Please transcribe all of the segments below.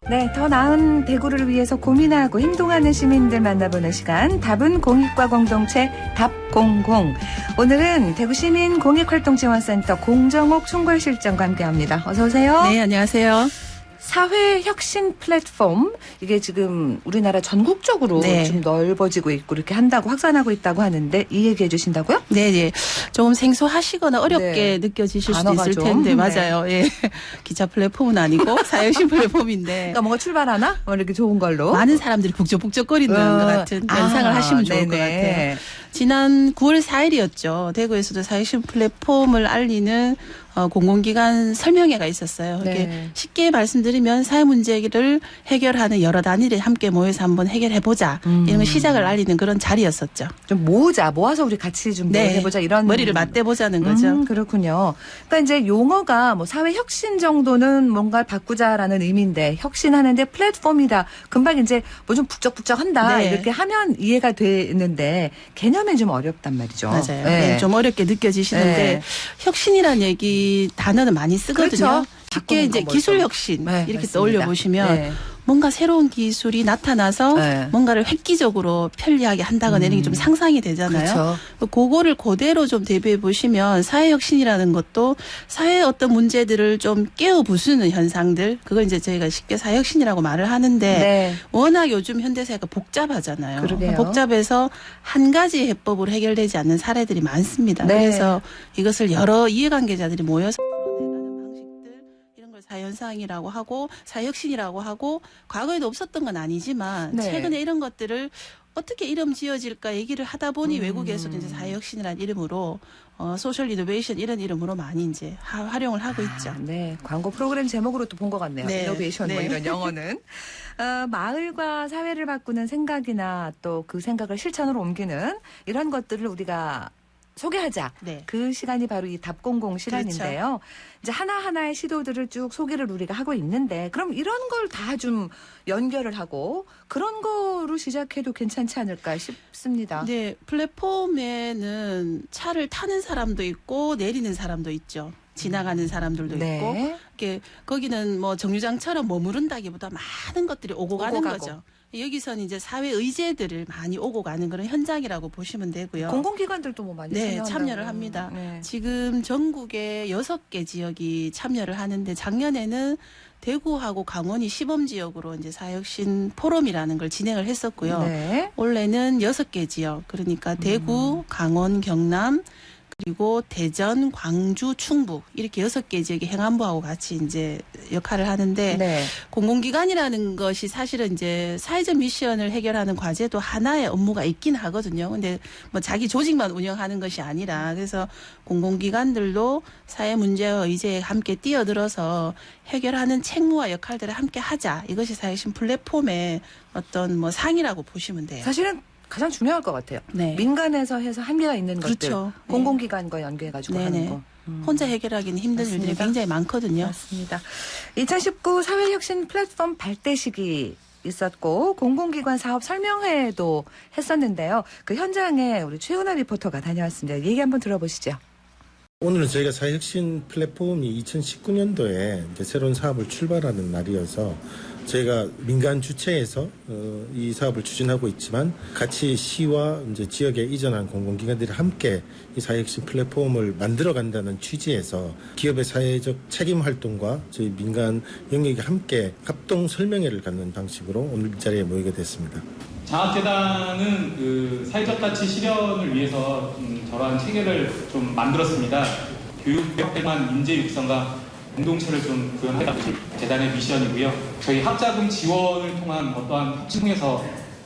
네, 더 나은 대구를 위해서 고민하고 행동하는 시민들 만나보는 시간, 답은 공익과 공동체 답공공. 오늘은 대구시민 공익활동지원센터 공정옥 총괄실장과 함께합니다. 어서 오세요. 네, 안녕하세요. 사회혁신 플랫폼, 이게 지금 우리나라 전국적으로 네. 좀 넓어지고 있고 이렇게 한다고 확산하고 있다고 하는데 이 얘기해 주신다고요? 네, 네. 조금 생소하시거나 어렵게 네. 느껴지실 수도 단어가 있을 좀, 텐데, 네. 맞아요. 예. 기차 플랫폼은 아니고 사회혁신 플랫폼인데 그러니까 뭔가 출발하나? 뭐 이렇게 좋은 걸로. 많은 사람들이 북적북적거리는 것 같은 연상을 하시면 좋을 것 같아요. 지난 9월 4일이었죠. 대구에서도 사회혁신 플랫폼을 알리는 공공기관 설명회가 있었어요. 이게 네. 쉽게 말씀드리면 사회 문제를 해결하는 여러 단위를 함께 모여서 한번 해결해보자. 이런 시작을 알리는 그런 자리였었죠. 좀 모아서 우리 같이 좀 네. 해보자 이런. 머리를 맞대보자는 거죠. 그렇군요. 그러니까 이제 용어가 뭐 사회 혁신 정도는 뭔가 바꾸자라는 의미인데 혁신하는데 플랫폼이다. 금방 이제 뭐 좀 북적북적한다. 네. 이렇게 하면 이해가 되는데 개념이 좀 어렵단 말이죠. 맞아요. 네. 네, 좀 어렵게 느껴지시는데 네. 혁신이라는 얘기 단어는 많이 쓰거든요. 그렇죠. 쉽게 이제 바꾸는 거 기술 뭐죠? 혁신 네, 이렇게 맞습니다. 떠올려 보시면 네. 뭔가 새로운 기술이 나타나서 네. 뭔가를 획기적으로 편리하게 한다거나 이런 게 좀 상상이 되잖아요. 그렇죠. 그거를 그대로 좀 대비해 보시면 사회혁신이라는 것도 사회의 어떤 문제들을 좀 깨어 부수는 현상들, 그걸 이제 저희가 쉽게 사회혁신이라고 말을 하는데 네. 워낙 요즘 현대사회가 복잡하잖아요. 그러게요. 복잡해서 한 가지 해법으로 해결되지 않는 사례들이 많습니다. 네. 그래서 이것을 여러 이해관계자들이 모여서 풀어내가는 방식들, 이런 걸 사회현상이라고 하고 사회혁신이라고 하고 과거에도 없었던 건 아니지만 네. 최근에 이런 것들을 어떻게 이름 지어질까 얘기를 하다 보니 외국에서도 이제 사회혁신이라는 이름으로 소셜 이노베이션 이런 이름으로 많이 이제 활용을 하고 있죠. 네, 광고 프로그램 제목으로 또 본 것 같네요. 네. 이노베이션 뭐 네. 이런 영어는. 마을과 사회를 바꾸는 생각이나 또 그 생각을 실천으로 옮기는 이런 것들을 우리가 소개하자. 네. 그 시간이 바로 이 답공공 시간인데요. 이제 하나하나의 시도들을 쭉 소개를 우리가 하고 있는데 그럼 이런 걸 다 좀 연결을 하고 그런 거로 시작해도 괜찮지 않을까 싶습니다. 네, 플랫폼에는 차를 타는 사람도 있고 내리는 사람도 있죠. 지나가는 사람들도 있고, 네. 이렇게 거기는 뭐 정류장처럼 머무른다기보다 많은 것들이 오고 가는 가고. 거죠. 여기서는 이제 사회 의제들을 많이 오고 가는 그런 현장이라고 보시면 되고요. 공공기관들도 뭐 많이 네, 참여한다고. 참여를 합니다. 네. 지금 전국에 6개 지역이 참여를 하는데 작년에는 대구하고 강원이 시범지역으로 이제 사회혁신 포럼이라는 걸 진행을 했었고요. 네. 올해는 6개 지역, 그러니까 대구, 강원, 경남, 그리고 대전, 광주, 충북 이렇게 6개 지역의 행안부하고 같이 이제 역할을 하는데 네. 공공기관이라는 것이 사실은 이제 사회적 미션을 해결하는 과제도 하나의 업무가 있긴 하거든요. 근데 뭐 자기 조직만 운영하는 것이 아니라 그래서 공공기관들도 사회 문제와 의제에 함께 뛰어들어서 해결하는 책무와 역할들을 함께 하자. 이것이 사회혁신 플랫폼의 어떤 뭐 상이라고 보시면 돼요. 사실은 가장 중요할 것 같아요. 네. 민간에서 해서 한계가 있는 것들, 그렇죠. 네. 공공기관과 연계해가지고 하는 네네. 거. 혼자 해결하기는 힘든 맞습니다. 일들이 굉장히 많거든요. 맞습니다. 2019 사회혁신 플랫폼 발대식이 있었고 공공기관 사업 설명회도 했었는데요. 그 현장에 우리 최은하 리포터가 다녀왔습니다. 얘기 한번 들어보시죠. 오늘은 저희가 사회혁신 플랫폼이 2019년도에 이제 새로운 사업을 출발하는 날이어서 저희가 민간 주체에서 이 사업을 추진하고 있지만 같이 시와 이제 지역에 이전한 공공기관들이 함께 이 사회혁신 플랫폼을 만들어 간다는 취지에서 기업의 사회적 책임 활동과 저희 민간 영역이 함께 합동 설명회를 갖는 방식으로 오늘 이 자리에 모이게 됐습니다. 장학재단은 그 사회적 가치 실현을 위해서 저러한 체계를 좀 만들었습니다. 교육대만 인재 육성과 공동체를 좀 구현하다 재단의 미션이고요. 저희 학자금 지원을 통한 어떠한 혁신 통해서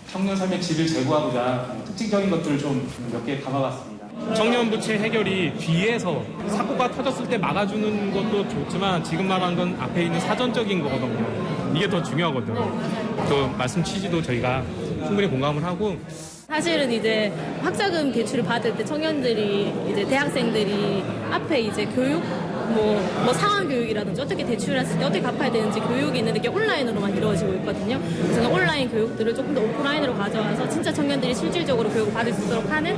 청년 삶의 질을 제고하고자 특징적인 것들을 좀 몇 개 담아봤습니다. 청년 부채 해결이 뒤에서 사고가 터졌을 때 막아주는 것도 좋지만 지금 말한 건 앞에 있는 사전적인 거거든요. 이게 더 중요하거든요. 또 말씀 취지도 저희가 충분히 공감을 하고 사실은 이제 학자금 대출을 받을 때 청년들이 이제 대학생들이 앞에 이제 교육 뭐 상황 교육이라든지 어떻게 대출했을 때 어떻게 갚아야 되는지 교육이 있는데 그게 온라인으로만 이루어지고 있거든요. 그래서 온라인 교육들을 조금 더 오프라인으로 가져와서 진짜 청년들이 실질적으로 교육을 받을 수 있도록 하는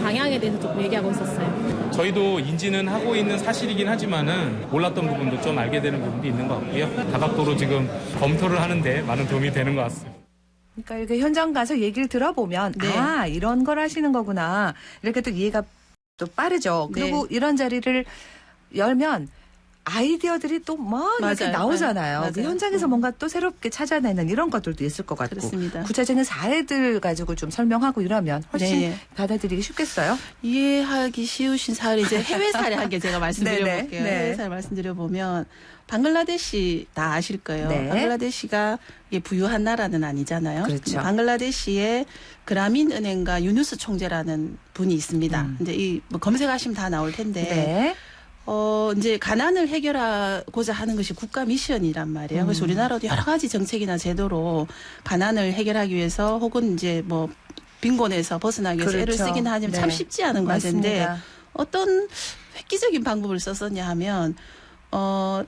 방향에 대해서 조금 얘기하고 있었어요. 저희도 인지는 하고 있는 사실이긴 하지만은 몰랐던 부분도 좀 알게 되는 부분도 있는 것 같고요. 다각도로 지금 검토를 하는데 많은 도움이 되는 것 같습니다. 그러니까 이렇게 현장 가서 얘기를 들어보면 네. 아 이런 걸 하시는 거구나 이렇게 또 이해가 또 빠르죠. 그리고 네. 이런 자리를 열면 아이디어들이 또 막 이렇게 맞아요. 나오잖아요. 맞아요. 그 현장에서 뭔가 또 새롭게 찾아내는 이런 것들도 있을 것 같고 그렇습니다. 구체적인 사례들 가지고 좀 설명하고 이러면 훨씬 네. 받아들이기 쉽겠어요. 이해하기 쉬우신 사례 이제 해외 사례 한 개 제가 말씀드려볼게요. 네네. 네. 해외 사례 말씀드려보면 방글라데시 다 아실 거예요. 네. 방글라데시가 이게 부유한 나라는 아니잖아요. 그렇죠. 근데 방글라데시에 그라민 은행가 유누스 총재라는 분이 있습니다. 이제 이 뭐 검색하시면 다 나올 텐데 네. 이제 가난을 해결하고자 하는 것이 국가 미션이란 말이에요. 그래서 우리나라도 여러 가지 정책이나 제도로 가난을 해결하기 위해서 혹은 이제 뭐 빈곤에서 벗어나기 위해서 애를 그렇죠. 쓰긴 하지만 참 네. 쉽지 않은 과제인데 맞습니다. 어떤 획기적인 방법을 썼었냐 하면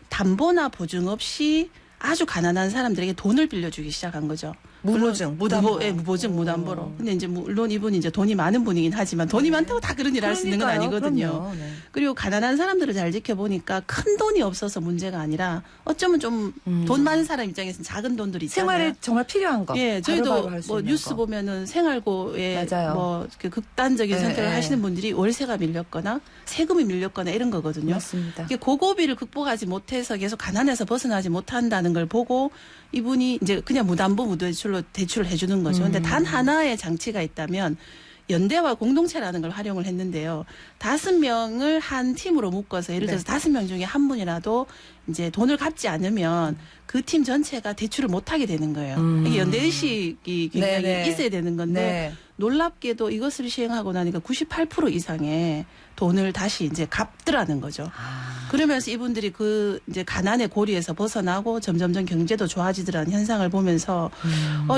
담보나 보증 없이 아주 가난한 사람들에게 돈을 빌려주기 시작한 거죠. 무보증, 무담보. 무보증, 무담보로. 근데 이제 물론 이분이 이제 돈이 많은 분이긴 하지만 돈이 많다고 다 그런 일을 할 수 있는 건 그러니까요. 아니거든요. 그럼요. 네. 그리고 가난한 사람들을 잘 지켜보니까 큰 돈이 없어서 문제가 아니라 어쩌면 좀 돈 많은 사람 입장에서는 작은 돈들이 있잖아요. 생활에 정말 필요한 거. 예, 저희도 바로바로 할수 뭐 있는 뉴스 거. 보면은 생활고에 맞아요. 뭐 그 극단적인 예, 선택을 예. 하시는 분들이 월세가 밀렸거나 세금이 밀렸거나 이런 거거든요. 맞습니다. 이게 고고비를 극복하지 못해서 계속 가난해서 벗어나지 못한다는 걸 보고 이분이 이제 그냥 무담보 무대출로 대출을 해주는 거죠. 근데 단 하나의 장치가 있다면 연대와 공동체라는 걸 활용을 했는데요. 5명을 한 팀으로 묶어서 예를 들어서 5명 중에 한 분이라도 이제 돈을 갚지 않으면 그 팀 전체가 대출을 못 하게 되는 거예요. 이게 연대의식이 굉장히 네네. 있어야 되는 건데 네. 놀랍게도 이것을 시행하고 나니까 98% 이상의 돈을 다시 이제 갚더라는 거죠. 그러면서 이분들이 그 이제 가난의 고리에서 벗어나고 점점점 경제도 좋아지더라는 현상을 보면서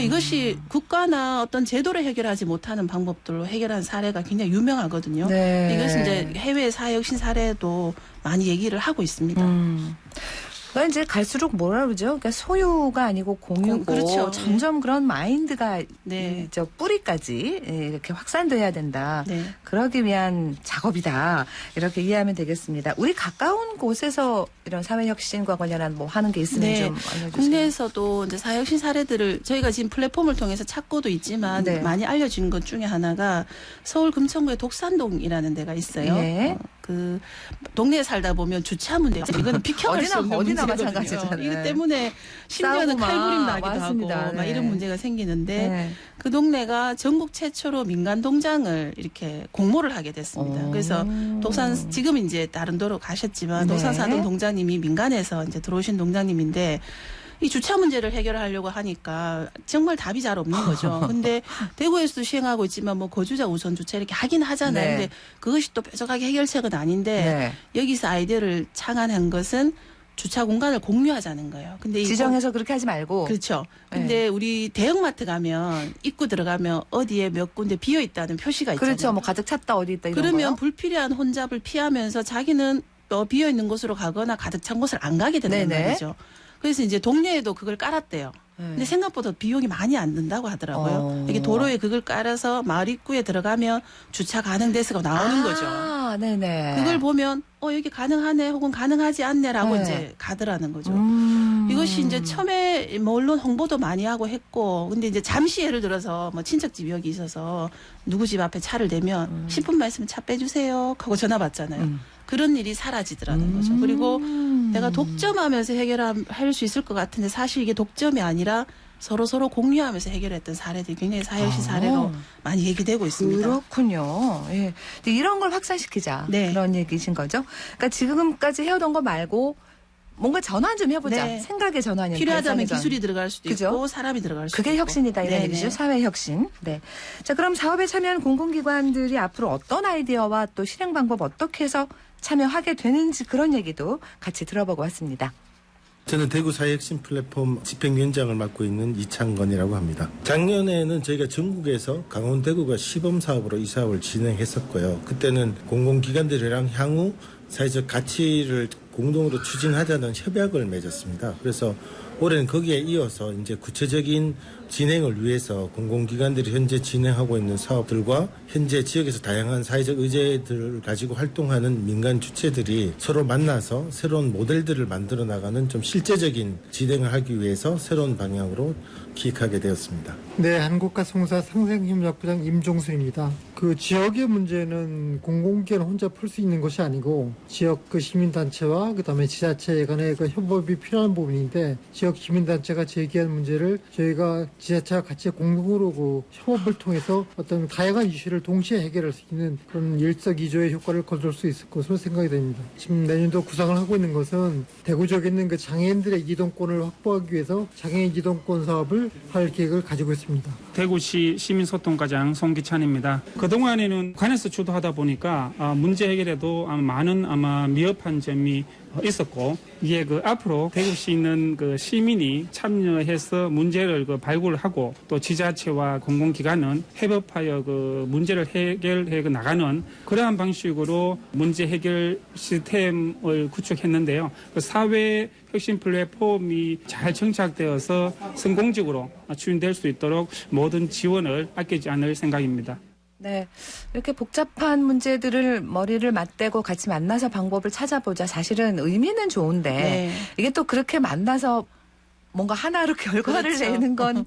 이것이 국가나 어떤 제도로 해결하지 못하는 방법들로 해결한 사례가 굉장히 유명하거든요. 네. 이것은 이제 해외 사회혁신 사례도 많이 얘기를 하고 있습니다. 그러니까 이제 갈수록 뭐라 그러죠? 그러니까 소유가 아니고 공유고 그렇죠. 점점 그런 마인드가 네. 저 뿌리까지 이렇게 확산돼야 된다. 네. 그러기 위한 작업이다. 이렇게 이해하면 되겠습니다. 우리 가까운 곳에서 이런 사회혁신과 관련한 뭐 하는 게 있으면 네. 좀 알려주세요. 국내에서도 이제 사회혁신 사례들을 저희가 지금 플랫폼을 통해서 찾고도 있지만 네. 많이 알려진 것 중에 하나가 서울 금천구의 독산동이라는 데가 있어요. 네. 그 동네에 살다 보면 주차 문제 이거는 비켜갈 수 없는 어디나 문제거든요. 마찬가지잖아요. 이것 때문에 심지어는 싸우고 막 칼부림 나기도 맞습니다. 하고 막 네. 이런 문제가 생기는데 네. 그 동네가 전국 최초로 민간 동장을 이렇게 공모를 하게 됐습니다. 오. 그래서 독산 지금 이제 다른 도로 가셨지만 네. 독산사동 동장님이 민간에서 이제 들어오신 동장님인데 이 주차 문제를 해결하려고 하니까 정말 답이 잘 없는 거죠. 근데 대구에서도 시행하고 있지만 뭐 거주자 우선 주차 이렇게 하긴 하잖아요. 네. 근데 그것이 또 뾰족하게 해결책은 아닌데 여기서 아이디어를 창안한 것은 주차 공간을 공유하자는 거예요. 근데 이 지정해서 그렇게 하지 말고. 그렇죠. 네. 근데 우리 대형마트 가면 입구 들어가면 어디에 몇 군데 비어 있다는 표시가 있잖아요. 그렇죠. 뭐 가득 찼다 어디 있다 이런 그러면 거요. 불필요한 혼잡을 피하면서 자기는 비어 있는 곳으로 가거나 가득 찬 곳을 안 가게 된다는 네네. 말이죠. 그래서 이제 동네에도 그걸 깔았대요. 네. 근데 생각보다 비용이 많이 안 든다고 하더라고요. 어. 이게 도로에 그걸 깔아서 마을 입구에 들어가면 주차 가능 데스가 나오는 거죠. 아, 네네. 그걸 보면 여기 가능하네 혹은 가능하지 않네라고 네. 이제 가더라는 거죠. 음. 이것이 이제 처음에 물론 홍보도 많이 하고 했고 근데 이제 잠시 예를 들어서 뭐 친척집 여기 있어서 누구 집 앞에 차를 대면 10분만 있으면 차 빼주세요 하고 전화 받잖아요. 그런 일이 사라지더라는 거죠. 그리고 내가 독점하면서 해결할 수 있을 것 같은데 사실 이게 독점이 아니라 서로 공유하면서 해결했던 사례들이 굉장히 사회혁신 사례로 많이 얘기되고 있습니다. 그렇군요. 예. 근데 이런 걸 확산시키자. 네. 그런 얘기신 거죠. 그러니까 지금까지 해오던 거 말고 뭔가 전환 좀 해보자. 네. 생각의 전환이 필요하다면 기술이 들어갈 수도 그죠? 있고 사람이 들어갈 수도 그게 있고. 혁신이다 이런 네네. 얘기죠. 사회혁신. 네. 자, 그럼 사업에 참여한 공공기관들이 앞으로 어떤 아이디어와 또 실행 방법 어떻게 해서 참여하게 되는지 그런 얘기도 같이 들어보고 왔습니다. 저는 대구 사회혁신 플랫폼 집행위원장을 맡고 있는 이창건이라고 합니다. 작년에는 저희가 전국에서 강원 대구가 시범 사업으로 이 사업을 진행했었고요. 그때는 공공기관들이랑 향후 사회적 가치를 공동으로 추진하자는 협약을 맺었습니다. 그래서 올해는 거기에 이어서 이제 구체적인 진행을 위해서 공공기관들이 현재 진행하고 있는 사업들과 현재 지역에서 다양한 사회적 의제들을 가지고 활동하는 민간 주체들이 서로 만나서 새로운 모델들을 만들어 나가는 좀 실제적인 진행을 하기 위해서 새로운 방향으로 기획하게 되었습니다. 네, 한국가스공사 상생협력부장 임종순입니다. 그 지역의 문제는 공공기관 혼자 풀 수 있는 것이 아니고 지역 그 시민단체와 그다음에 지자체 간의 그 협업이 필요한 부분인데 지역 시민단체가 제기한 문제를 저희가 지자체와 같이 공동으로 그 협업을 통해서 어떤 다양한 이슈를 동시에 해결할 수 있는 그런 일석이조의 효과를 거둘 수 있을 것으로 생각이 됩니다. 지금 내년도 구상을 하고 있는 것은 대구 지역에 있는 그 장애인들의 이동권을 확보하기 위해서 장애인 이동권 사업을 할 계획을 가지고 있습니다. 대구시 시민소통과장 송기찬입니다. 그동안에는 관에서 주도하다 보니까 문제 해결에도 많은 미흡한 점이 있었고 이게 앞으로 대구시 있는 시민이 참여해서 문제를 발굴하고 또 지자체와 공공기관은 협업하여 문제를 해결해 나가는 그러한 방식으로 문제 해결 시스템을 구축했는데요. 사회 혁신 플랫폼이 잘 정착되어서 성공적으로 추진될 수 있도록 모든 지원을 아끼지 않을 생각입니다. 네. 이렇게 복잡한 문제들을 머리를 맞대고 같이 만나서 방법을 찾아보자. 사실은 의미는 좋은데 네. 이게 또 그렇게 만나서 뭔가 하나로 결과를 그렇죠. 내는 건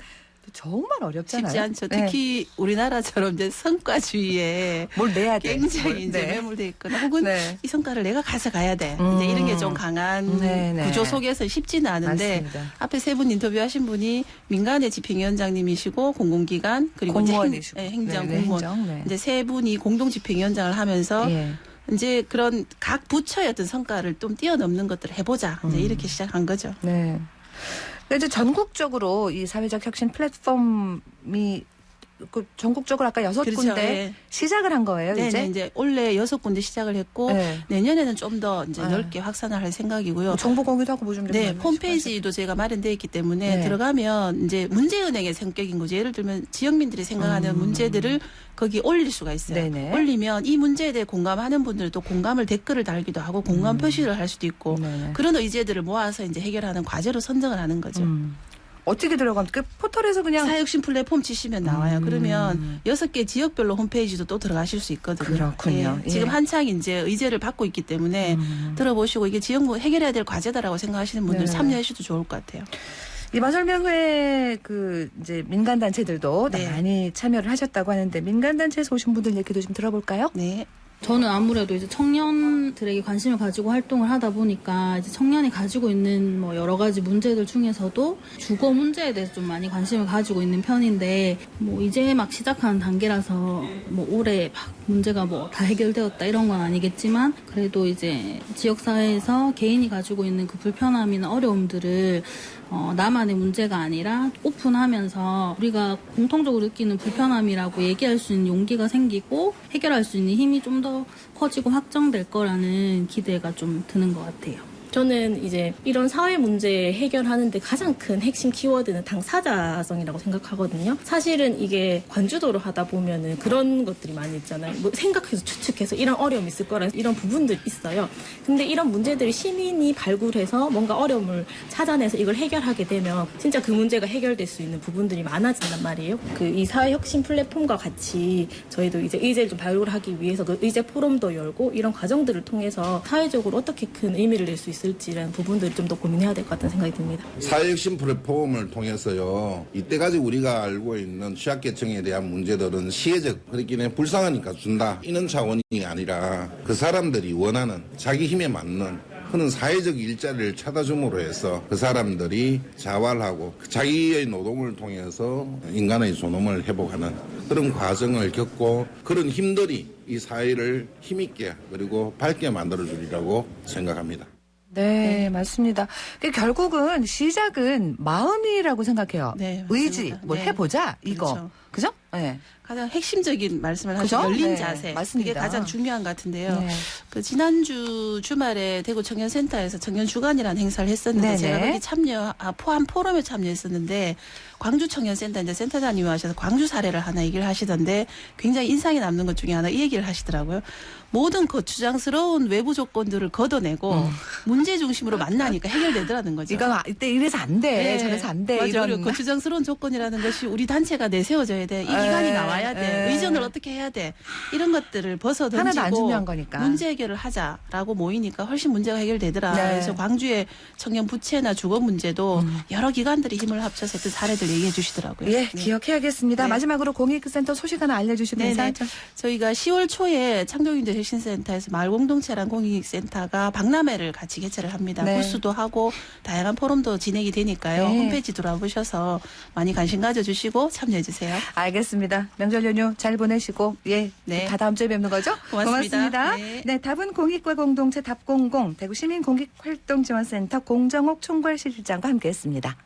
정말 어렵잖아요. 쉽지 않죠. 네. 특히 우리나라처럼 이제 성과주의에 뭘 내야 돼. 굉장히 이제 네. 매몰돼 있거나 혹은 네. 이 성과를 내가 가져가야 돼. 이제 이런 게 좀 강한 네, 네. 구조 속에서 쉽지는 않은데 맞습니다. 앞에 세 분 인터뷰하신 분이 민간의 집행위원장님이시고 공공기관 그리고 이제 공무원이시고. 행정 네, 네, 공무원 행정, 네. 이제 세 분이 공동 집행위원장을 하면서 예. 이제 그런 각 부처의 어떤 성과를 좀 뛰어넘는 것들을 해보자. 이제 이렇게 시작한 거죠. 네. 그래서 전국적으로 이 사회적 혁신 플랫폼이 전국적으로 아까 6군데 그렇죠. 네. 시작을 한 거예요, 네, 이제 올해 6군데 시작을 했고 네. 내년에는 좀 더 이제 네. 넓게 확산을 할 생각이고요. 정보 공유도 하고 뭐 좀 네, 홈페이지도 제가 마련되어 있기 때문에 네. 들어가면 이제 문제은행의 성격인 거죠. 예를 들면 지역민들이 생각하는 문제들을 거기 올릴 수가 있어요. 네네. 올리면 이 문제에 대해 공감하는 분들도 공감을 댓글을 달기도 하고 공감 표시를 할 수도 있고 네네. 그런 의제들을 모아서 이제 해결하는 과제로 선정을 하는 거죠. 어떻게 들어가면 그 포털에서 그냥 사회혁신 플랫폼 치시면 나와요. 그러면 6개 지역별로 홈페이지도 또 들어가실 수 있거든요. 그렇군요. 예. 지금 예. 한창 이제 의제를 받고 있기 때문에 들어보시고 이게 지역구 해결해야 될 과제다라고 생각하시는 분들 네. 참여하셔도 좋을 것 같아요. 이번 설명회 이제 민간 단체들도 네. 많이 참여를 하셨다고 하는데 민간 단체에서 오신 분들 얘기도 좀 들어볼까요? 네. 저는 아무래도 이제 청년들에게 관심을 가지고 활동을 하다 보니까 이제 청년이 가지고 있는 뭐 여러 가지 문제들 중에서도 주거 문제에 대해서 좀 많이 관심을 가지고 있는 편인데 뭐 이제 막 시작하는 단계라서 뭐 올해 막 문제가 뭐 다 해결되었다 이런 건 아니겠지만 그래도 이제 지역사회에서 개인이 가지고 있는 그 불편함이나 어려움들을 나만의 문제가 아니라 오픈하면서 우리가 공통적으로 느끼는 불편함이라고 얘기할 수 있는 용기가 생기고 해결할 수 있는 힘이 좀 더 커지고 확정될 거라는 기대가 좀 드는 것 같아요. 저는 이제 이런 사회 문제 해결하는데 가장 큰 핵심 키워드는 당사자성이라고 생각하거든요. 사실은 이게 관주도로 하다 보면은 그런 것들이 많이 있잖아요. 뭐 생각해서 추측해서 이런 어려움이 있을 거라 이런 부분들이 있어요. 근데 이런 문제들이 시민이 발굴해서 뭔가 어려움을 찾아내서 이걸 해결하게 되면 진짜 그 문제가 해결될 수 있는 부분들이 많아진단 말이에요. 이 사회 혁신 플랫폼과 같이 저희도 이제 의제를 좀 발굴하기 위해서 그 의제 포럼도 열고 이런 과정들을 통해서 사회적으로 어떻게 큰 의미를 낼 수 있을지라는 부분들을 좀 더 고민해야 될 것 같다는 생각이 듭니다. 사회혁신 플랫폼을 통해서요. 이때까지 우리가 알고 있는 취약계층에 대한 문제들은 시혜적 그렇긴 불쌍하니까 준다. 이런 차원이 아니라 그 사람들이 원하는 자기 힘에 맞는 그런 사회적 일자리를 찾아줌으로 해서 그 사람들이 자활하고 자기의 노동을 통해서 인간의 존엄을 회복하는 그런 과정을 겪고 그런 힘들이 이 사회를 힘있게 그리고 밝게 만들어주리라고 생각합니다. 네, 맞습니다. 결국은 시작은 마음이라고 생각해요. 네, 의지, 맞습니다. 뭘 네. 해보자, 이거. 그렇죠. 그죠? 네. 가장 핵심적인 말씀을 하신 그죠? 열린 네, 자세. 맞습니다. 그게 가장 중요한 것 같은데요. 네. 지난주 주말에 대구 청년센터에서 청년주간이라는 행사를 했었는데 네네. 제가 거기 포함 포럼에 참여했었는데 광주 청년센터 이제 센터장님이 하셔서 광주 사례를 하나 얘기를 하시던데 굉장히 인상이 남는 것 중에 하나 이 얘기를 하시더라고요. 모든 거추장스러운 외부 조건들을 걷어내고 문제 중심으로 만나니까 해결되더라는 거죠. 이건 이때 이래서 안 돼. 저래서 안 돼. 맞아요. 이런. 그리고 거추장스러운 조건이라는 것이 우리 단체가 내세워져야 돼. 이 기간이 나와야 돼. 의전을 어떻게 해야 돼. 이런 것들을 벗어 던지고 하나도 안 중요한 거니까. 문제 해결을 하자라고 모이니까 훨씬 문제가 해결되더라. 네. 그래서 광주의 청년 부채나 주거 문제도 여러 기관들이 힘을 합쳐서 했던 사례들 얘기해 주시더라고요. 예, 기억해야겠습니다. 네. 마지막으로 공익센터 소식 하나 알려주시면서 네네. 저희가 10월 초에 창조경제혁신센터에서 마을공동체란 공익센터가 박람회를 같이 개최를 합니다. 네. 부스도 하고 다양한 포럼도 진행이 되니까요. 네. 홈페이지 들어보셔서 많이 관심 가져주시고 참여해 주세요. 알겠습니다. 명절 연휴 잘 보내시고 예, 네. 다 다음 주에 뵙는 거죠? 고맙습니다. 네. 네. 답은 공익과 공동체 답공공 대구 시민공익활동지원센터 공정옥 총괄실장과 함께했습니다.